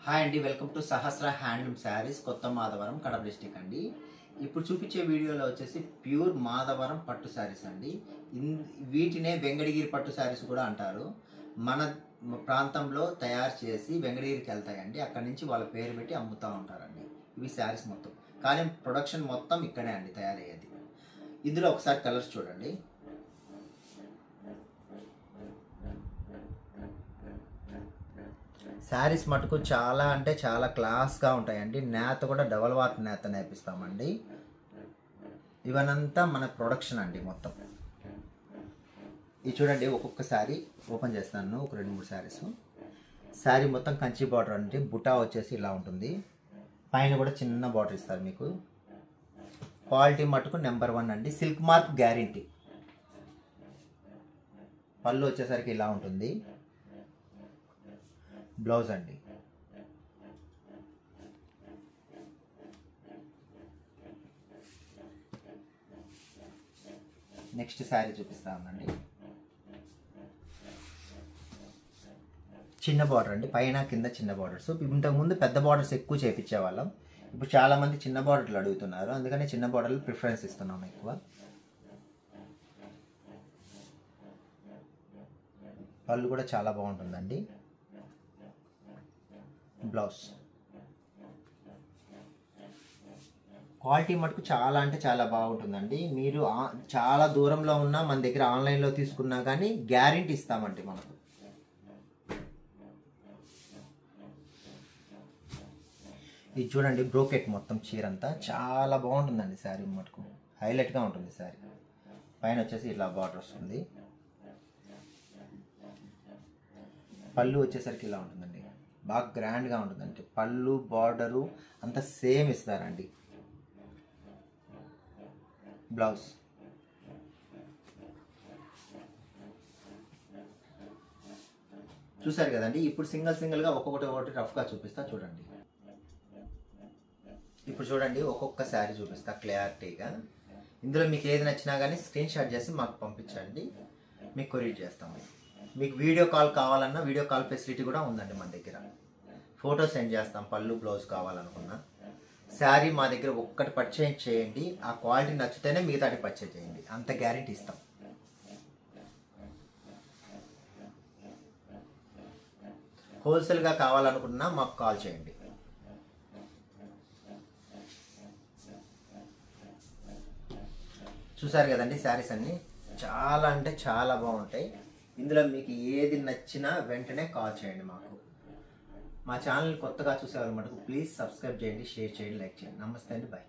Hi అండి, welcome to Sahasra handloom saris, కొత్త Madhavaram, Kadapa district అండి. ఇప్పుడు చూపించే వీడియోలో వచ్చేసి ప్యూర్ మాధవరం పట్టు శారీస్ అండి. వీటినే వెంకటగిరి పట్టు శారీస్ కూడా అంటారు. మన ప్రాంతంలో తయారు చేసి వెంకటగిరికి వెళ్తాయండి. అక్కడి నుంచి వాళ్ళ పేరు పెట్టి అమ్ముతూ ఉంటారండి. ఇవి శారీస్ మొత్తం, కానీ ప్రొడక్షన్ మొత్తం ఇక్కడే అండి తయారయ్యేది. ఇందులో ఒకసారి కలర్స్ చూడండి. శారీస్ మటుకు చాలా అంటే చాలా క్లాస్గా ఉంటాయండి. నేత కూడా డబల్ వాట్ నేత నేపిస్తామండి. ఇవనంతా మన ప్రొడక్షన్ అండి మొత్తం. ఇది చూడండి, ఒక్కొక్క శారీ ఓపెన్ చేస్తాను. ఒక 2-3 శారీస్. శారీ మొత్తం కంచి బార్డర్ అంటే బుటా వచ్చేసి ఇలా ఉంటుంది. పైన కూడా చిన్న బార్డర్ ఇస్తారు మీకు. క్వాలిటీ మటుకు నెంబర్ 1 అండి. Silk mark guarantee. పళ్ళు వచ్చేసరికి ఇలా ఉంటుంది. బ్లౌజ్ అండి. నెక్స్ట్ శారీ చూపిస్తా ఉందండి. చిన్న బార్డర్ అండి, పైన కింద చిన్న బార్డర్స్. ఇంతకుముందు పెద్ద బార్డర్స్ ఎక్కువ చేయించేవాళ్ళం. ఇప్పుడు చాలామంది చిన్న బార్డర్లు అడుగుతున్నారు, అందుకని చిన్న బార్డర్లు ప్రిఫరెన్స్ ఇస్తున్నాం ఎక్కువ. పళ్ళు కూడా చాలా బాగుంటుందండి. బ్లౌజ్ క్వాలిటీ మటుకు చాలా అంటే చాలా బాగుంటుందండి. మీరు చాలా దూరంలో ఉన్నా మన దగ్గర ఆన్లైన్లో తీసుకున్నా కానీ గ్యారెంటీ ఇస్తామండి మనకు. ఇది చూడండి, బ్రోకెట్ మొత్తం చీరంతా చాలా బాగుంటుందండి. శారీ మటుకు హైలైట్గా ఉంటుంది. శారీ పైన వచ్చేసి ఇలా బార్డర్ వస్తుంది. పళ్ళు వచ్చేసరికి ఇలా ఉంటుందండి. బాగా గ్రాండ్గా ఉంటుందండి. పళ్ళు బార్డరు అంతా సేమ్ ఇస్తారండి. బ్లౌజ్ చూసారు కదండి. ఇప్పుడు సింగిల్గా ఒక్కొక్కటి రఫ్గా చూపిస్తా చూడండి. ఇప్పుడు చూడండి, ఒక్కొక్క శారీ చూపిస్తా క్లారిటీగా. ఇందులో మీకు ఏది నచ్చినా కానీ స్క్రీన్ షాట్ చేసి మాకు పంపించండి, మీకు కొరియర్ చేస్తాము. మీకు వీడియో కాల్ కావాలన్నా వీడియో కాల్ ఫెసిలిటీ కూడా ఉందండి మన దగ్గర. ఫోటో సెండ్ చేస్తాం. పళ్ళు బ్లౌజ్ కావాలనుకున్నా శారీ మా దగ్గర ఒక్కటి పర్చేజ్ చేయండి, ఆ క్వాలిటీ నచ్చితేనే మిగతాటి పర్చేజ్ చేయండి, అంత గ్యారెంటీ ఇస్తాం. హోల్సేల్గా కావాలనుకున్నా మాకు కాల్ చేయండి. చూసారు కదండి, శారీస్ అన్నీ చాలా అంటే చాలా బాగుంటాయి. ఇందులో మీకు ఏది నచ్చినా వెంటనే కాల్ చేయండి మాకు. మా ఛానల్ కొత్తగా చూసేవాళ్ళు మటుకు ప్లీజ్ సబ్స్క్రైబ్ చేయండి, షేర్ చేయండి, లైక్ చేయండి. నమస్తే అండి, బాయ్.